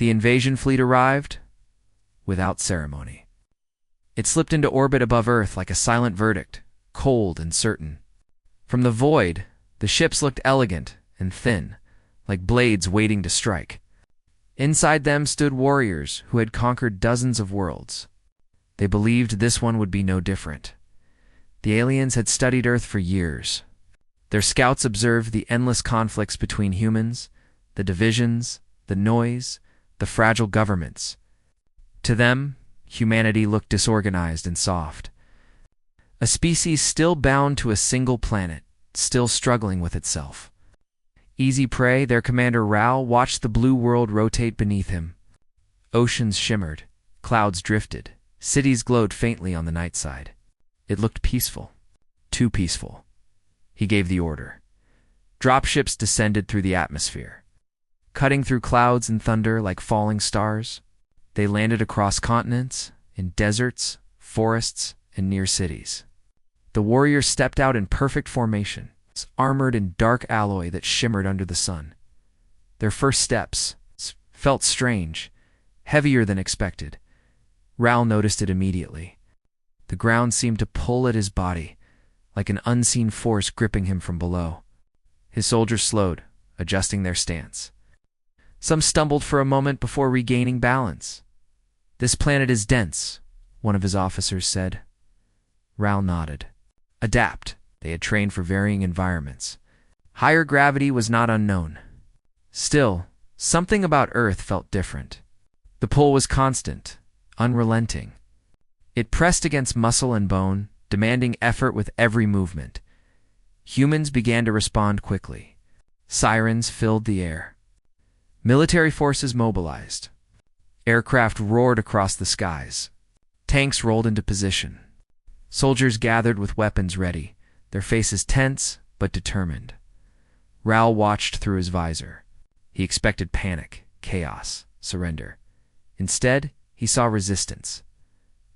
The invasion fleet arrived without ceremony. It slipped into orbit above Earth like a silent verdict, cold and certain. From the void, the ships looked elegant and thin, like blades waiting to strike. Inside them stood warriors who had conquered dozens of worlds. They believed this one would be no different. The aliens had studied Earth for years. Their scouts observed the endless conflicts between humans, the divisions, the noise, the fragile governments. To them, humanity looked disorganized and soft. A species still bound to a single planet, still struggling with itself. Easy prey, their commander Ral watched the blue world rotate beneath him. Oceans shimmered, clouds drifted, cities glowed faintly on the night side. It looked peaceful. Too peaceful. He gave the order. Dropships descended through the atmosphere. Cutting through clouds and thunder like falling stars, they landed across continents, in deserts, forests, and near cities. The warriors stepped out in perfect formation, armored in dark alloy that shimmered under the sun. Their first steps felt strange, heavier than expected. Ral noticed it immediately. The ground seemed to pull at his body, like an unseen force gripping him from below. His soldiers slowed, adjusting their stance. Some stumbled for a moment before regaining balance. "This planet is dense," one of his officers said. Ral nodded. Adapt. They had trained for varying environments. Higher gravity was not unknown. Still, something about Earth felt different. The pull was constant, unrelenting. It pressed against muscle and bone, demanding effort with every movement. Humans began to respond quickly. Sirens filled the air. Military forces mobilized. Aircraft roared across the skies. Tanks rolled into position. Soldiers gathered with weapons ready, their faces tense but determined. Ral watched through his visor. He expected panic, chaos, surrender. Instead, he saw resistance.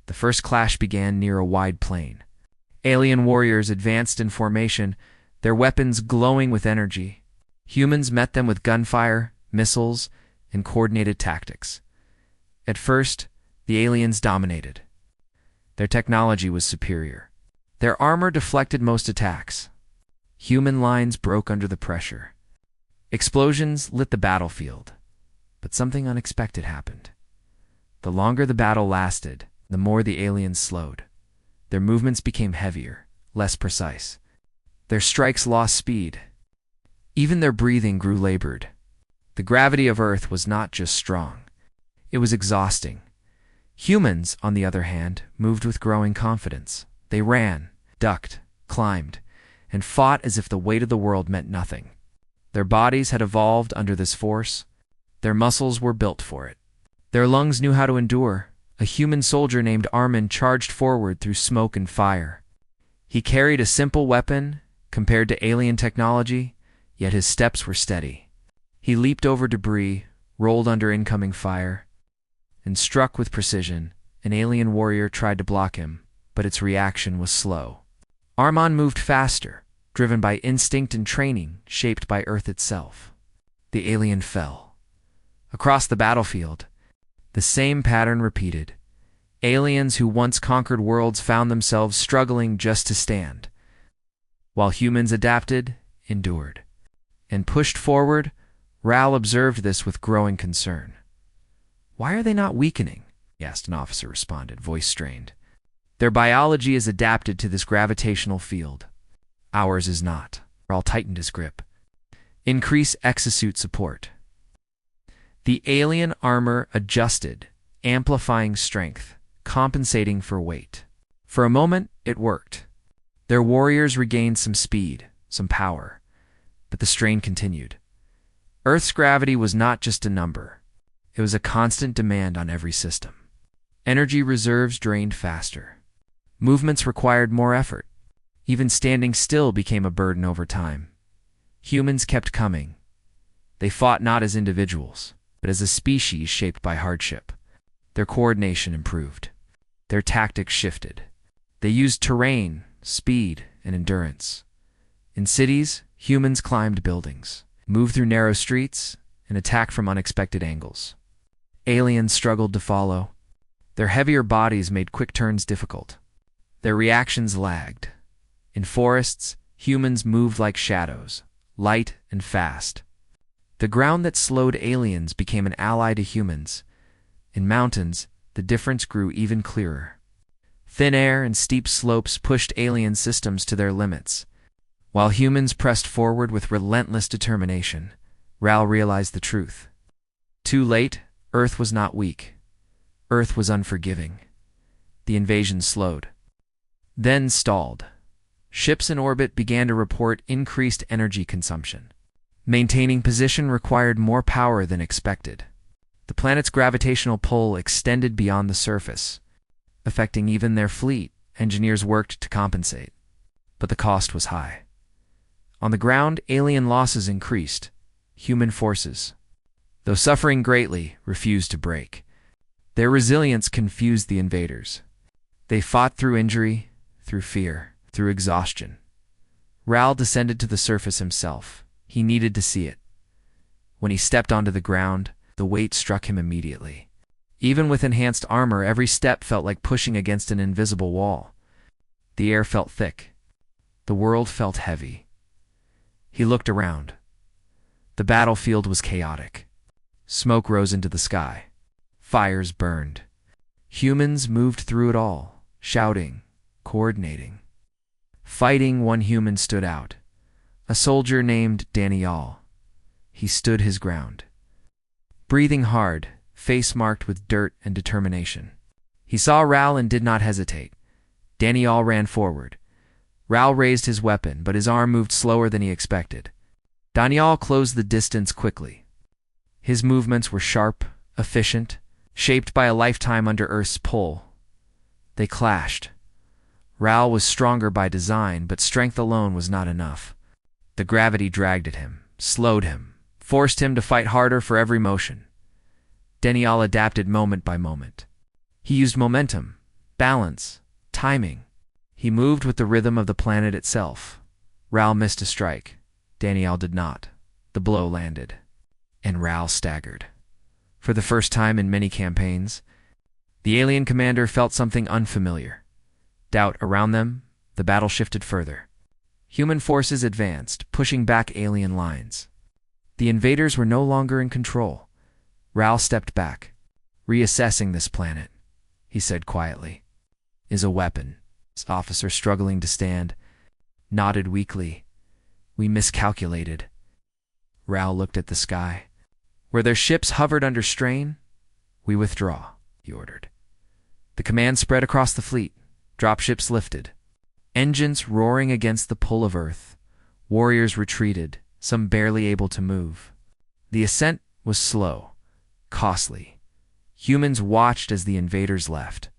The first clash began near a wide plain. Alien warriors advanced in formation, their weapons glowing with energy. Humans met them with gunfire, missiles, and coordinated tactics. At first, the aliens dominated. Their technology was superior. Their armor deflected most attacks. Human lines broke under the pressure. Explosions lit the battlefield. But something unexpected happened. The longer the battle lasted, the more the aliens slowed. Their movements became heavier, less precise. Their strikes lost speed. Even their breathing grew labored. The gravity of Earth was not just strong. It was exhausting. Humans, on the other hand, moved with growing confidence. They ran, ducked, climbed, and fought as if the weight of the world meant nothing. Their bodies had evolved under this force. Their muscles were built for it. Their lungs knew how to endure. A human soldier named Armin charged forward through smoke and fire. He carried a simple weapon compared to alien technology, yet his steps were steady. He leaped over debris, rolled under incoming fire, and struck with precision. An alien warrior tried to block him, but its reaction was slow. Armin moved faster, driven by instinct and training shaped by Earth itself. The alien fell. Across the battlefield, the same pattern repeated. Aliens who once conquered worlds found themselves struggling just to stand, while humans adapted, endured, and pushed forward. Ral observed this with growing concern. "Why are they not weakening?" he asked. An officer responded, voice strained. "Their biology is adapted to this gravitational field. Ours is not." Ral tightened his grip. "Increase exosuit support." The alien armor adjusted, amplifying strength, compensating for weight. For a moment, it worked. Their warriors regained some speed, some power, but the strain continued. Earth's gravity was not just a number. It was a constant demand on every system. Energy reserves drained faster. Movements required more effort. Even standing still became a burden over time. Humans kept coming. They fought not as individuals, but as a species shaped by hardship. Their coordination improved. Their tactics shifted. They used terrain, speed, and endurance. In cities, humans climbed buildings, moved through narrow streets, and attacked from unexpected angles. Aliens struggled to follow. Their heavier bodies made quick turns difficult. Their reactions lagged. In forests, humans moved like shadows, light and fast. The ground that slowed aliens became an ally to humans. In mountains, the difference grew even clearer. Thin air and steep slopes pushed alien systems to their limits. While humans pressed forward with relentless determination, Ral realized the truth. Too late, Earth was not weak. Earth was unforgiving. The invasion slowed. Then stalled. Ships in orbit began to report increased energy consumption. Maintaining position required more power than expected. The planet's gravitational pull extended beyond the surface. Affecting even their fleet, engineers worked to compensate. But the cost was high. On the ground, alien losses increased. Human forces, though suffering greatly, refused to break. Their resilience confused the invaders. They fought through injury, through fear, through exhaustion. Ral descended to the surface himself. He needed to see it. When he stepped onto the ground, the weight struck him immediately. Even with enhanced armor, every step felt like pushing against an invisible wall. The air felt thick. The world felt heavy. He looked around. The battlefield was chaotic. Smoke rose into the sky. Fires burned. Humans moved through it all, shouting, coordinating. Fighting, one human stood out. A soldier named Daniel. He stood his ground. Breathing hard, face marked with dirt and determination. He saw Ral and did not hesitate. Daniel ran forward. Ral raised his weapon, but his arm moved slower than he expected. Daniel closed the distance quickly. His movements were sharp, efficient, shaped by a lifetime under Earth's pull. They clashed. Ral was stronger by design, but strength alone was not enough. The gravity dragged at him, slowed him, forced him to fight harder for every motion. Daniel adapted moment by moment. He used momentum, balance, timing. He moved with the rhythm of the planet itself. Ral missed a strike. Daniel did not. The blow landed, and Ral staggered. For the first time in many campaigns, the alien commander felt something unfamiliar. Doubt around them, the battle shifted further. Human forces advanced, pushing back alien lines. The invaders were no longer in control. Ral stepped back. Reassessing this planet, he said quietly, is a weapon. His officer, struggling to stand, nodded weakly. We miscalculated. Ral looked at the sky. Where their ships hovered under strain, we withdraw, he ordered. The command spread across the fleet. Dropships lifted. Engines roaring against the pull of Earth. Warriors retreated, some barely able to move. The ascent was slow, costly. Humans watched as the invaders left.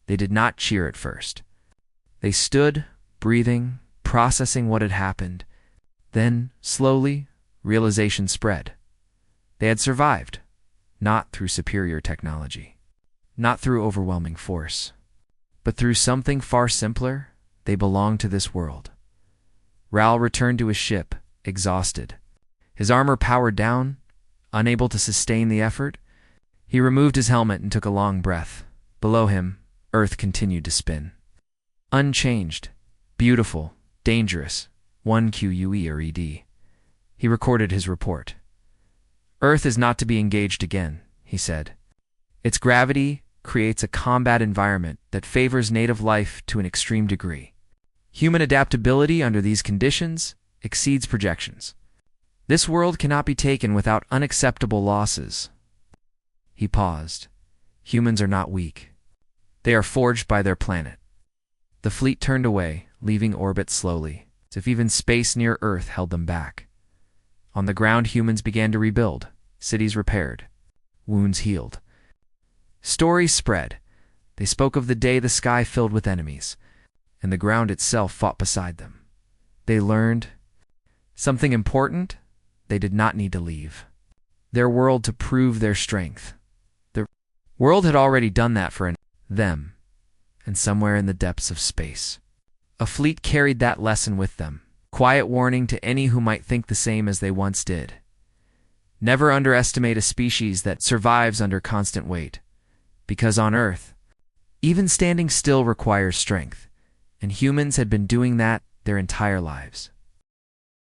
They did not cheer at first. They stood, breathing, processing what had happened. Then, slowly, realization spread. They had survived, not through superior technology, not through overwhelming force, but through something far simpler. They belonged to this world. Ral returned to his ship, exhausted. His armor powered down, unable to sustain the effort. He removed his helmet and took a long breath. Below him, Earth continued to spin. Unchanged, beautiful, dangerous, 1 QUE. He recorded his report. Earth is not to be engaged again, he said. Its gravity creates a combat environment that favors native life to an extreme degree. Human adaptability under these conditions exceeds projections. This world cannot be taken without unacceptable losses. He paused. Humans are not weak. They are forged by their planet. The fleet turned away, leaving orbit slowly, as if even space near Earth held them back. On the ground, humans began to rebuild, cities repaired, wounds healed. Stories spread. They spoke of the day the sky filled with enemies, and the ground itself fought beside them. They learned something important. They did not need to leave their world to prove their strength. The world had already done that for them, and somewhere in the depths of space, a fleet carried that lesson with them. Quiet warning to any who might think the same as they once did. Never underestimate a species that survives under constant weight, because on Earth, even standing still requires strength, and humans had been doing that their entire lives.